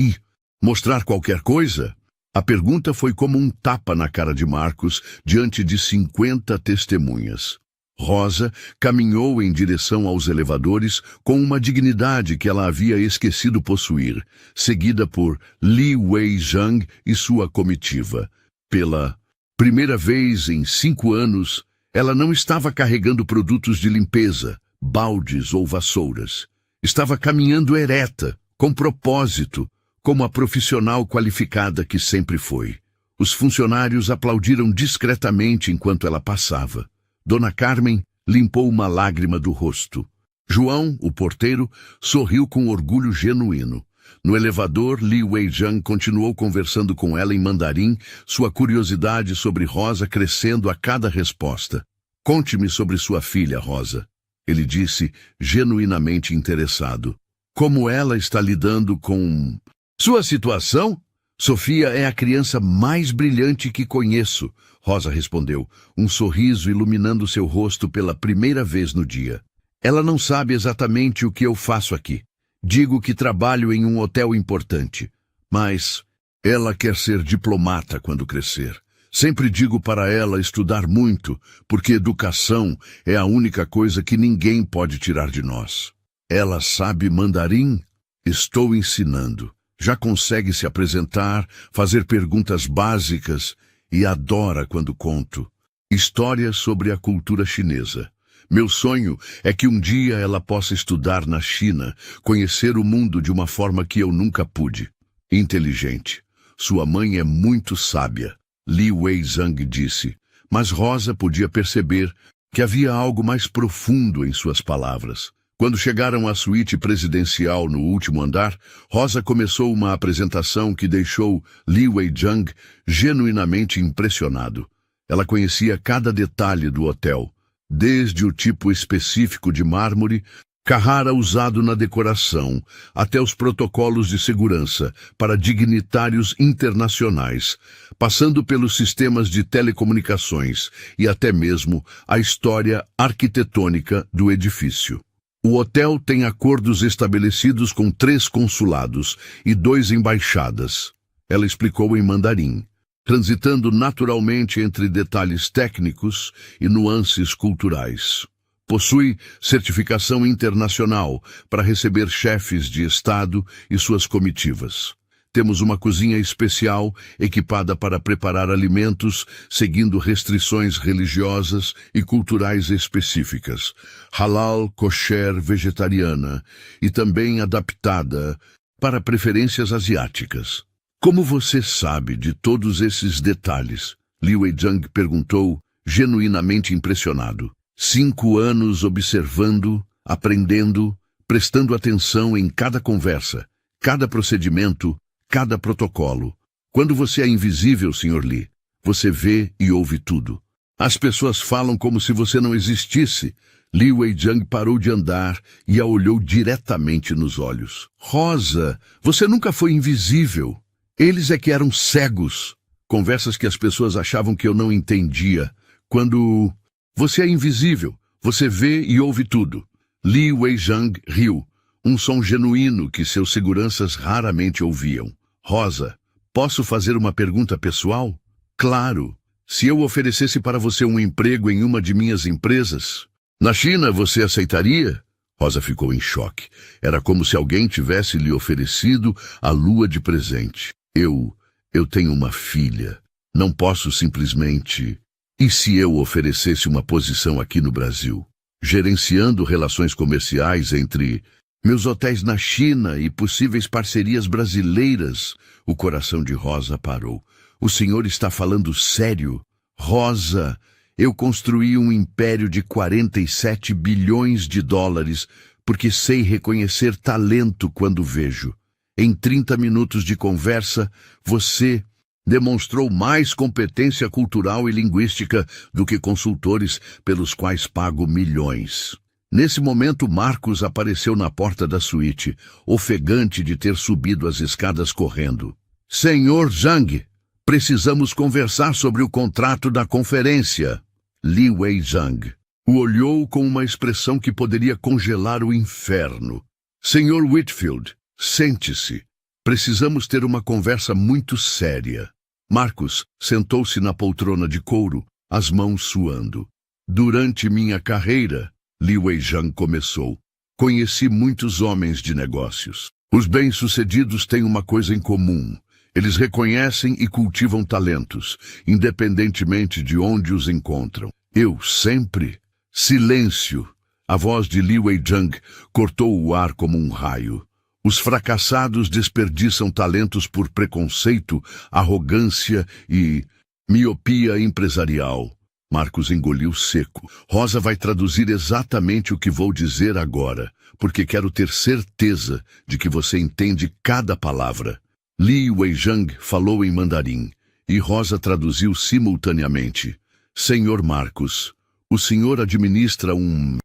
mostrar qualquer coisa? A pergunta foi como um tapa na cara de Marcos diante de 50 testemunhas. Rosa caminhou em direção aos elevadores com uma dignidade que ela havia esquecido possuir, seguida por Li Wei-Zhang e sua comitiva. Pela primeira vez em 5 anos, ela não estava carregando produtos de limpeza, baldes ou vassouras. Estava caminhando ereta, com propósito, como a profissional qualificada que sempre foi. Os funcionários aplaudiram discretamente enquanto ela passava. Dona Carmen limpou uma lágrima do rosto. João, o porteiro, sorriu com orgulho genuíno. No elevador, Li Wei-Zhang continuou conversando com ela em mandarim, sua curiosidade sobre Rosa crescendo a cada resposta. "Conte-me sobre sua filha, Rosa", ele disse, genuinamente interessado. "Como ela está lidando com sua situação?" "Sofia é a criança mais brilhante que conheço", Rosa respondeu, um sorriso iluminando seu rosto pela primeira vez no dia. "Ela não sabe exatamente o que eu faço aqui. Digo que trabalho em um hotel importante, mas ela quer ser diplomata quando crescer. Sempre digo para ela estudar muito, porque educação é a única coisa que ninguém pode tirar de nós." "Ela sabe mandarim?" "Estou ensinando. Já consegue se apresentar, fazer perguntas básicas e adora quando conto histórias sobre a cultura chinesa. Meu sonho é que um dia ela possa estudar na China, conhecer o mundo de uma forma que eu nunca pude." "Inteligente. Sua mãe é muito sábia", Li Wei-Zhang disse, mas Rosa podia perceber que havia algo mais profundo em suas palavras. Quando chegaram à suíte presidencial no último andar, Rosa começou uma apresentação que deixou Li Wei-Zhang genuinamente impressionado. Ela conhecia cada detalhe do hotel, desde o tipo específico de mármore, Carrara usado na decoração, até os protocolos de segurança para dignitários internacionais, passando pelos sistemas de telecomunicações e até mesmo a história arquitetônica do edifício. O hotel tem acordos estabelecidos com 3 consulados e 2 embaixadas, ela explicou em mandarim, transitando naturalmente entre detalhes técnicos e nuances culturais. Possui certificação internacional para receber chefes de Estado e suas comitivas. Temos uma cozinha especial equipada para preparar alimentos seguindo restrições religiosas e culturais específicas, halal, kosher, vegetariana e também adaptada para preferências asiáticas. "Como você sabe de todos esses detalhes?" Li Wei-Zhang perguntou, genuinamente impressionado. 5 anos observando, aprendendo, prestando atenção em cada conversa, cada procedimento, cada protocolo. Quando você é invisível, Sr. Li, você vê e ouve tudo. As pessoas falam como se você não existisse. Li Wei-Zhang parou de andar e a olhou diretamente nos olhos. "Rosa, você nunca foi invisível. Eles é que eram cegos." Conversas que as pessoas achavam que eu não entendia. "Quando você é invisível, você vê e ouve tudo." Li Wei-Zhang riu, um som genuíno que seus seguranças raramente ouviam. "Rosa, posso fazer uma pergunta pessoal?" "Claro. Se eu oferecesse para você um emprego em uma de minhas empresas, na China, você aceitaria?" Rosa ficou em choque. Era como se alguém tivesse lhe oferecido a lua de presente. Eu tenho uma filha. Não posso simplesmente... E se eu oferecesse uma posição aqui no Brasil, gerenciando relações comerciais entre meus hotéis na China e possíveis parcerias brasileiras? O coração de Rosa parou. "O senhor está falando sério?" "Rosa, eu construí um império de 47 bilhões de dólares porque sei reconhecer talento quando vejo. Em 30 minutos de conversa, você demonstrou mais competência cultural e linguística do que consultores pelos quais pago milhões." Nesse momento, Marcos apareceu na porta da suíte, ofegante de ter subido as escadas correndo. "Senhor Zhang, precisamos conversar sobre o contrato da conferência." Li Wei-Zhang o olhou com uma expressão que poderia congelar o inferno. "Senhor Whitfield, sente-se. Precisamos ter uma conversa muito séria." Marcos sentou-se na poltrona de couro, as mãos suando. Durante minha carreira, Li Weijang começou. Conheci muitos homens de negócios. Os bem-sucedidos têm uma coisa em comum. Eles reconhecem e cultivam talentos, independentemente de onde os encontram. Eu sempre... Silêncio! A voz de Li Weijang cortou o ar como um raio. Os fracassados desperdiçam talentos por preconceito, arrogância e miopia empresarial. Marcos engoliu seco. Rosa vai traduzir exatamente o que vou dizer agora, porque quero ter certeza de que você entende cada palavra. Li Weijang falou em mandarim, e Rosa traduziu simultaneamente. Senhor Marcos, o senhor administra um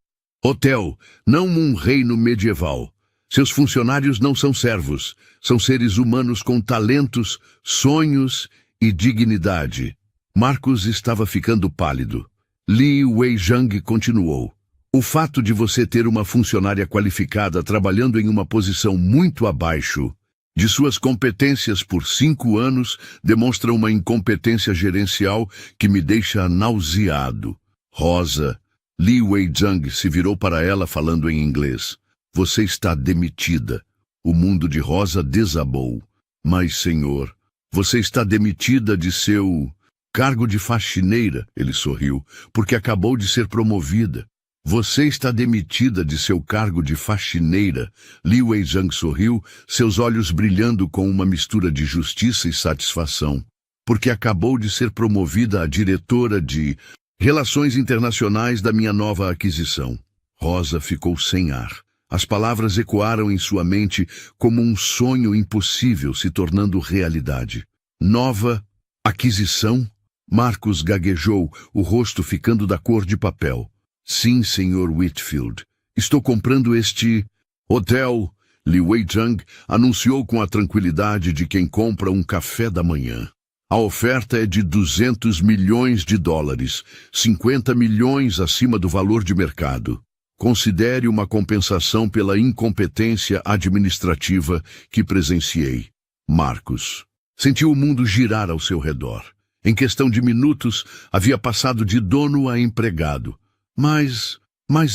hotel, não um reino medieval. Seus funcionários não são servos, são seres humanos com talentos, sonhos e dignidade. Marcos estava ficando pálido. Li Weijang continuou. O fato de você ter uma funcionária qualificada trabalhando em uma posição muito abaixo de suas competências por 5 anos demonstra uma incompetência gerencial que me deixa nauseado. Rosa, Li Weijang se virou para ela falando em inglês. Você está demitida. O mundo de Rosa desabou. Mas, senhor, você está demitida de seu cargo de faxineira, ele sorriu, porque acabou de ser promovida. Você está demitida de seu cargo de faxineira. Li Weijang sorriu, seus olhos brilhando com uma mistura de justiça e satisfação, porque acabou de ser promovida a diretora de Relações Internacionais da minha nova aquisição. Rosa ficou sem ar. As palavras ecoaram em sua mente como um sonho impossível se tornando realidade. Nova aquisição? Marcos gaguejou, o rosto ficando da cor de papel. Sim, senhor Whitfield. Estou comprando este hotel. Li Weijang anunciou com a tranquilidade de quem compra um café da manhã. A oferta é de 200 milhões de dólares, 50 milhões acima do valor de mercado. Considere uma compensação pela incompetência administrativa que presenciei. Marcos sentiu o mundo girar ao seu redor. Em questão de minutos, havia passado de dono a empregado. Mas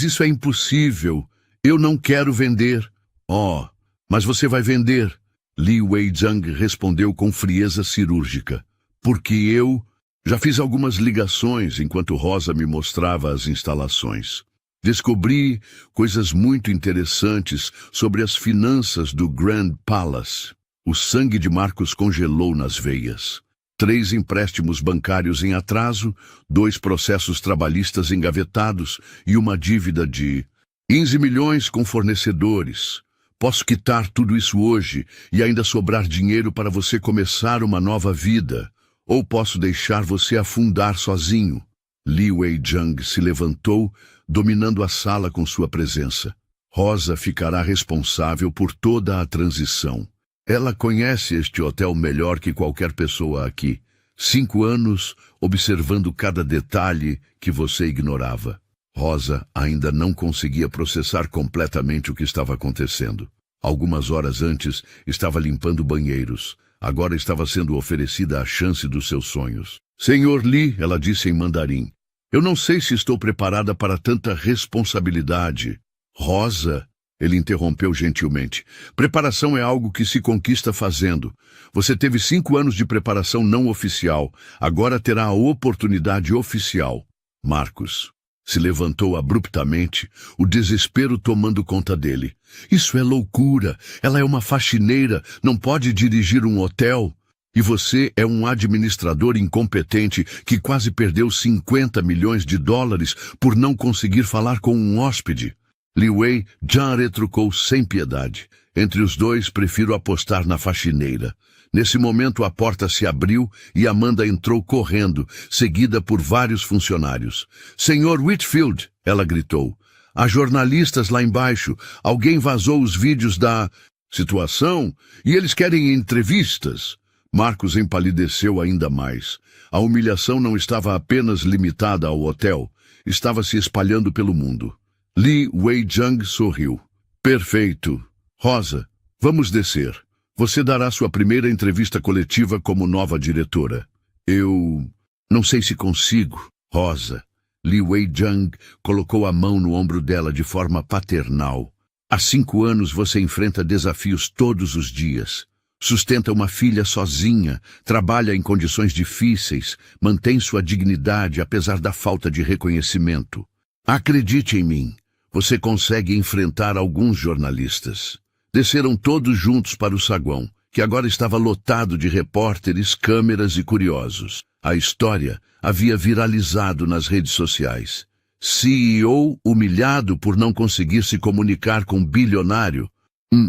isso é impossível. Eu não quero vender. Oh, mas você vai vender. Li Weijang respondeu com frieza cirúrgica. Porque eu já fiz algumas ligações enquanto Rosa me mostrava as instalações. Descobri coisas muito interessantes sobre as finanças do Grand Palace. O sangue de Marcos congelou nas veias. 3 empréstimos bancários em atraso, 2 processos trabalhistas engavetados e uma dívida de 15 milhões com fornecedores. Posso quitar tudo isso hoje e ainda sobrar dinheiro para você começar uma nova vida. Ou posso deixar você afundar sozinho. Li Weijang se levantou, dominando a sala com sua presença. Rosa ficará responsável por toda a transição. Ela conhece este hotel melhor que qualquer pessoa aqui. 5 anos observando cada detalhe que você ignorava. Rosa ainda não conseguia processar completamente o que estava acontecendo. Algumas horas antes, estava limpando banheiros. Agora estava sendo oferecida a chance dos seus sonhos. Senhor Li, ela disse em mandarim, eu não sei se estou preparada para tanta responsabilidade. Rosa, ele interrompeu gentilmente. Preparação é algo que se conquista fazendo. Você teve 5 anos de preparação não oficial. Agora terá a oportunidade oficial. Marcos se levantou abruptamente, o desespero tomando conta dele. Isso é loucura. Ela é uma faxineira, não pode dirigir um hotel. E você é um administrador incompetente que quase perdeu 50 milhões de dólares por não conseguir falar com um hóspede. Li Weijang retrucou sem piedade. Entre os dois, prefiro apostar na faxineira. Nesse momento, a porta se abriu e Amanda entrou correndo, seguida por vários funcionários. Senhor Whitfield, ela gritou. Há jornalistas lá embaixo. Alguém vazou os vídeos da situação e eles querem entrevistas. Marcos empalideceu ainda mais. A humilhação não estava apenas limitada ao hotel. Estava se espalhando pelo mundo. Li Weijang sorriu. Perfeito. Rosa, vamos descer. Você dará sua primeira entrevista coletiva como nova diretora. Eu não sei se consigo, Rosa. Li Wei-jung colocou a mão no ombro dela de forma paternal. Há 5 anos você enfrenta desafios todos os dias. Sustenta uma filha sozinha, trabalha em condições difíceis, mantém sua dignidade apesar da falta de reconhecimento. Acredite em mim, você consegue enfrentar alguns jornalistas. Desceram todos juntos para o saguão, que agora estava lotado de repórteres, câmeras e curiosos. A história havia viralizado nas redes sociais. CEO humilhado por não conseguir se comunicar com bilionário.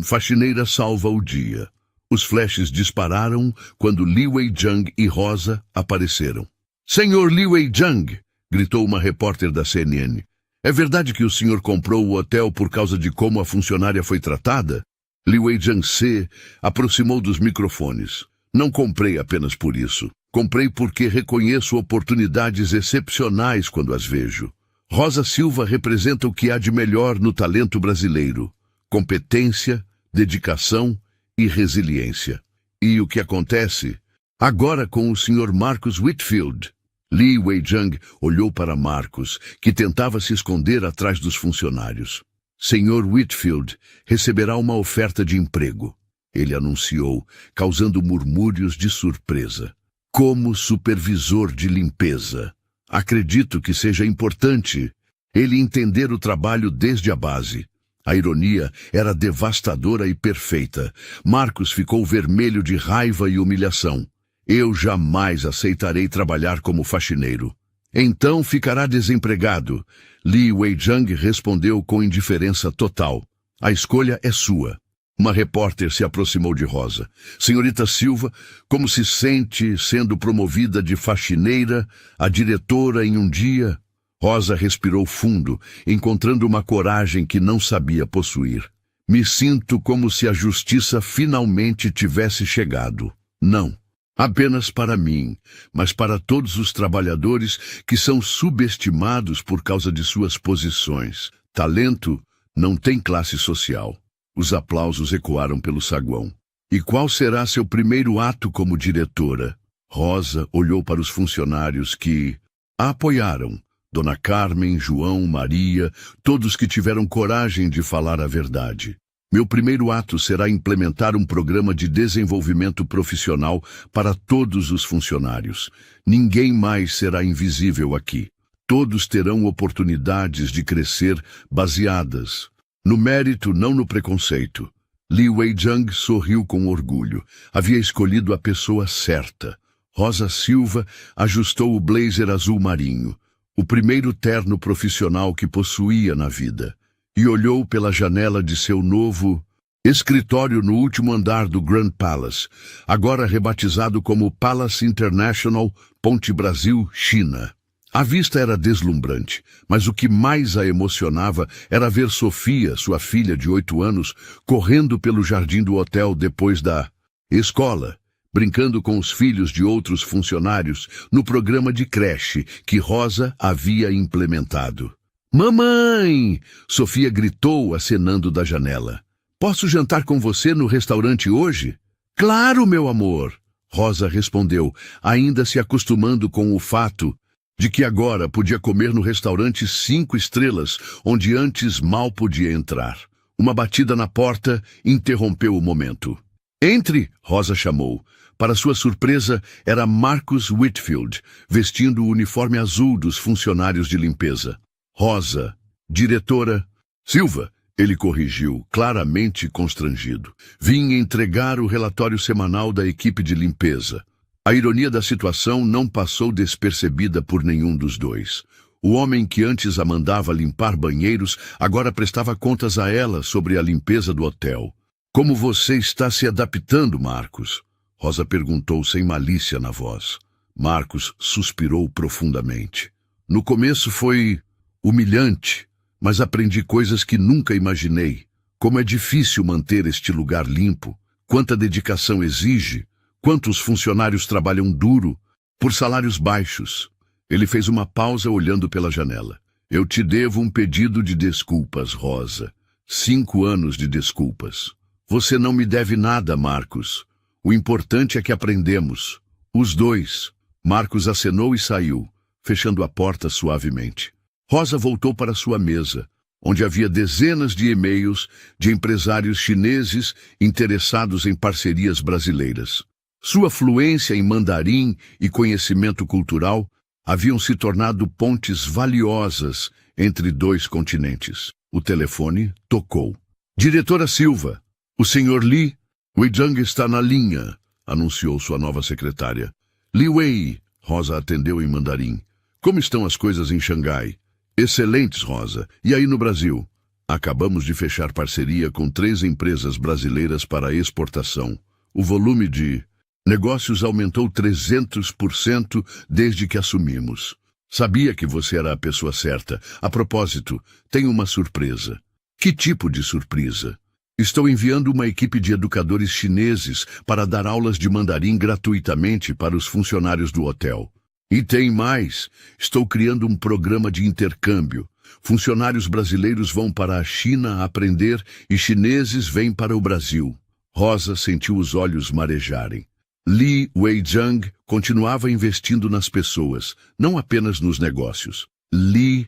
Faxineira salva o dia. Os flashes dispararam quando Li Wei-jung e Rosa apareceram. Senhor Li Wei-jung, gritou uma repórter da CNN. É verdade que o senhor comprou o hotel por causa de como a funcionária foi tratada? Li Wei-jung se aproximou dos microfones. Não comprei apenas por isso. Comprei porque reconheço oportunidades excepcionais quando as vejo. Rosa Silva representa o que há de melhor no talento brasileiro: competência, dedicação e resiliência. E o que acontece? Agora com o Sr. Marcus Whitfield. Li Wei-jung olhou para Marcus, que tentava se esconder atrás dos funcionários. Sr. Whitfield receberá uma oferta de emprego, ele anunciou, causando murmúrios de surpresa. Como supervisor de limpeza. Acredito que seja importante ele entender o trabalho desde a base. A ironia era devastadora e perfeita. Marcus ficou vermelho de raiva e humilhação. Eu jamais aceitarei trabalhar como faxineiro. Então ficará desempregado. Li Wei-jung respondeu com indiferença total. A escolha é sua. Uma repórter se aproximou de Rosa. Senhorita Silva, como se sente sendo promovida de faxineira a diretora em um dia? Rosa respirou fundo, encontrando uma coragem que não sabia possuir. Me sinto como se a justiça finalmente tivesse chegado. Não, apenas para mim, mas para todos os trabalhadores que são subestimados por causa de suas posições. Talento não tem classe social. Os aplausos ecoaram pelo saguão. E qual será seu primeiro ato como diretora? Rosa olhou para os funcionários que a apoiaram. Dona Carmen, João, Maria, todos que tiveram coragem de falar a verdade. Meu primeiro ato será implementar um programa de desenvolvimento profissional para todos os funcionários. Ninguém mais será invisível aqui. Todos terão oportunidades de crescer baseadas no mérito, não no preconceito. Li Wei-jung sorriu com orgulho. Havia escolhido a pessoa certa. Rosa Silva ajustou o blazer azul marinho, o primeiro terno profissional que possuía na vida, e olhou pela janela de seu novo escritório no último andar do Grand Palace, agora rebatizado como Palace International, Ponte Brasil, China. A vista era deslumbrante, mas o que mais a emocionava era ver Sofia, sua filha de 8 anos, correndo pelo jardim do hotel depois da escola, brincando com os filhos de outros funcionários no programa de creche que Rosa havia implementado. Mamãe! Sofia gritou, acenando da janela. Posso jantar com você no restaurante hoje? Claro, meu amor! Rosa respondeu, ainda se acostumando com o fato de que agora podia comer no restaurante 5 estrelas, onde antes mal podia entrar. Uma batida na porta interrompeu o momento. Entre, Rosa chamou. Para sua surpresa, era Marcus Whitfield, vestindo o uniforme azul dos funcionários de limpeza. Rosa, diretora Silva, ele corrigiu, claramente constrangido. Vim entregar o relatório semanal da equipe de limpeza. A ironia da situação não passou despercebida por nenhum dos dois. O homem que antes a mandava limpar banheiros agora prestava contas a ela sobre a limpeza do hotel. Como você está se adaptando, Marcus? Rosa perguntou sem malícia na voz. Marcus suspirou profundamente. No começo foi humilhante, mas aprendi coisas que nunca imaginei. Como é difícil manter este lugar limpo, quanta dedicação exige, quantos funcionários trabalham duro, por salários baixos. Ele fez uma pausa olhando pela janela. Eu te devo um pedido de desculpas, Rosa. 5 anos de desculpas. Você não me deve nada, Marcus. O importante é que aprendemos. Os dois. Marcus acenou e saiu. fechando a porta suavemente. Rosa voltou para sua mesa, onde havia dezenas de e-mails de empresários chineses interessados em parcerias brasileiras. Sua fluência em mandarim e conhecimento cultural haviam se tornado pontes valiosas entre dois continentes. O telefone tocou. Diretora Silva, o Sr. Li Weizhang está na linha, anunciou sua nova secretária. Li Wei, Rosa atendeu em mandarim. Como estão as coisas em Xangai? Excelentes, Rosa. E aí no Brasil? Acabamos de fechar parceria com 3 empresas brasileiras para a exportação. O volume de negócios aumentou 300% desde que assumimos. Sabia que você era a pessoa certa. A propósito, tenho uma surpresa. Que tipo de surpresa? Estou enviando uma equipe de educadores chineses para dar aulas de mandarim gratuitamente para os funcionários do hotel. E tem mais. Estou criando um programa de intercâmbio. Funcionários brasileiros vão para a China aprender e chineses vêm para o Brasil. Rosa sentiu os olhos marejarem. Li Weizhang continuava investindo nas pessoas, não apenas nos negócios. Li,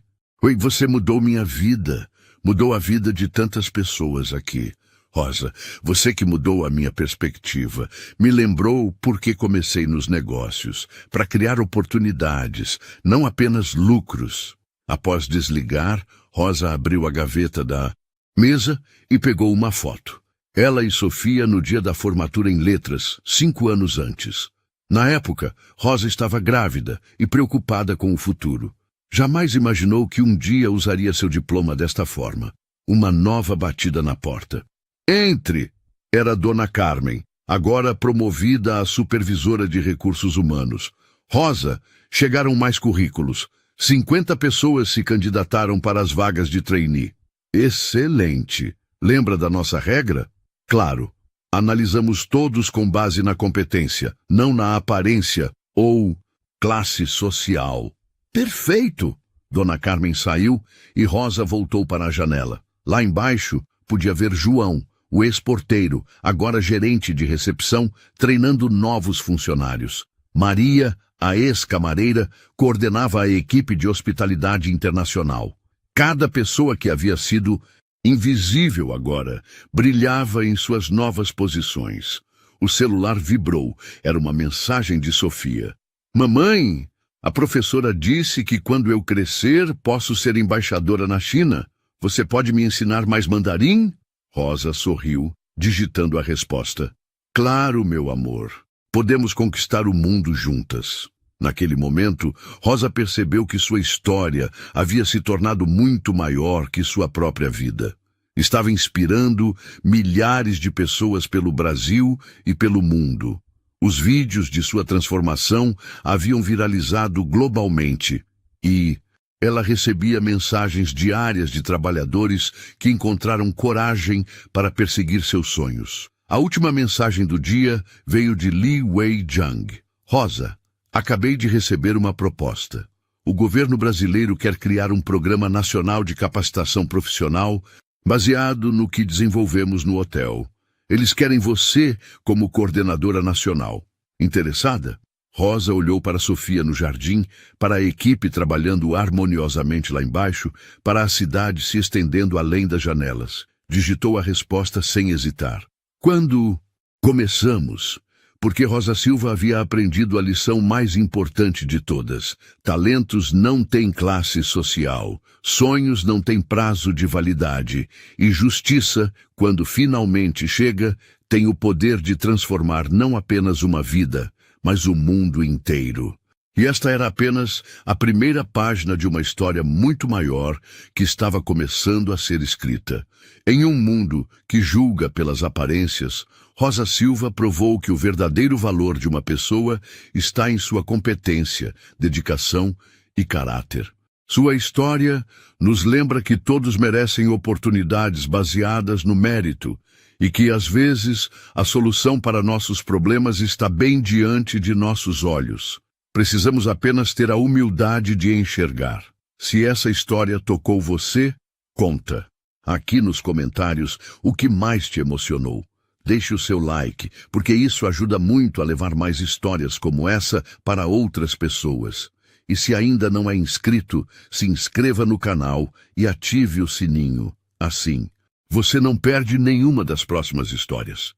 você mudou minha vida. Mudou a vida de tantas pessoas aqui. Rosa, você que mudou a minha perspectiva, me lembrou por que comecei nos negócios, para criar oportunidades, não apenas lucros. Após desligar, Rosa abriu a gaveta da mesa e pegou uma foto. Ela e Sofia no dia da formatura em letras, 5 anos antes. Na época, Rosa estava grávida e preocupada com o futuro. Jamais imaginou que um dia usaria seu diploma desta forma. Uma nova batida na porta. Entre! Era Dona Carmen, agora promovida a supervisora de recursos humanos. Rosa, chegaram mais currículos. 50 pessoas se candidataram para as vagas de trainee. Excelente! Lembra da nossa regra? Claro. Analisamos todos com base na competência, não na aparência ou classe social. Perfeito! Dona Carmen saiu e Rosa voltou para a janela. Lá embaixo, podia ver João, o ex-porteiro, agora gerente de recepção, treinando novos funcionários. Maria, a ex-camareira, coordenava a equipe de hospitalidade internacional. Cada pessoa que havia sido invisível agora brilhava em suas novas posições. O celular vibrou. Era uma mensagem de Sofia. Mamãe, a professora disse que quando eu crescer posso ser embaixadora na China. Você pode me ensinar mais mandarim? Rosa sorriu, digitando a resposta. Claro, meu amor. Podemos conquistar o mundo juntas. Naquele momento, Rosa percebeu que sua história havia se tornado muito maior que sua própria vida. Estava inspirando milhares de pessoas pelo Brasil e pelo mundo. Os vídeos de sua transformação haviam viralizado globalmente e ela recebia mensagens diárias de trabalhadores que encontraram coragem para perseguir seus sonhos. A última mensagem do dia veio de Li Weizhang. Rosa, acabei de receber uma proposta. O governo brasileiro quer criar um programa nacional de capacitação profissional baseado no que desenvolvemos no hotel. Eles querem você como coordenadora nacional. Interessada? Rosa olhou para Sofia no jardim, para a equipe trabalhando harmoniosamente lá embaixo, para a cidade se estendendo além das janelas. Digitou a resposta sem hesitar. Quando começamos? Porque Rosa Silva havia aprendido a lição mais importante de todas. Talentos não têm classe social, sonhos não têm prazo de validade, e justiça, quando finalmente chega, tem o poder de transformar não apenas uma vida, mas o mundo inteiro. E esta era apenas a primeira página de uma história muito maior que estava começando a ser escrita. Em um mundo que julga pelas aparências, Rosa Silva provou que o verdadeiro valor de uma pessoa está em sua competência, dedicação e caráter. Sua história nos lembra que todos merecem oportunidades baseadas no mérito e que, às vezes, a solução para nossos problemas está bem diante de nossos olhos. Precisamos apenas ter a humildade de enxergar. Se essa história tocou você, conta. Aqui nos comentários o que mais te emocionou. Deixe o seu like, porque isso ajuda muito a levar mais histórias como essa para outras pessoas. E se ainda não é inscrito, se inscreva no canal e ative o sininho. Assim, você não perde nenhuma das próximas histórias.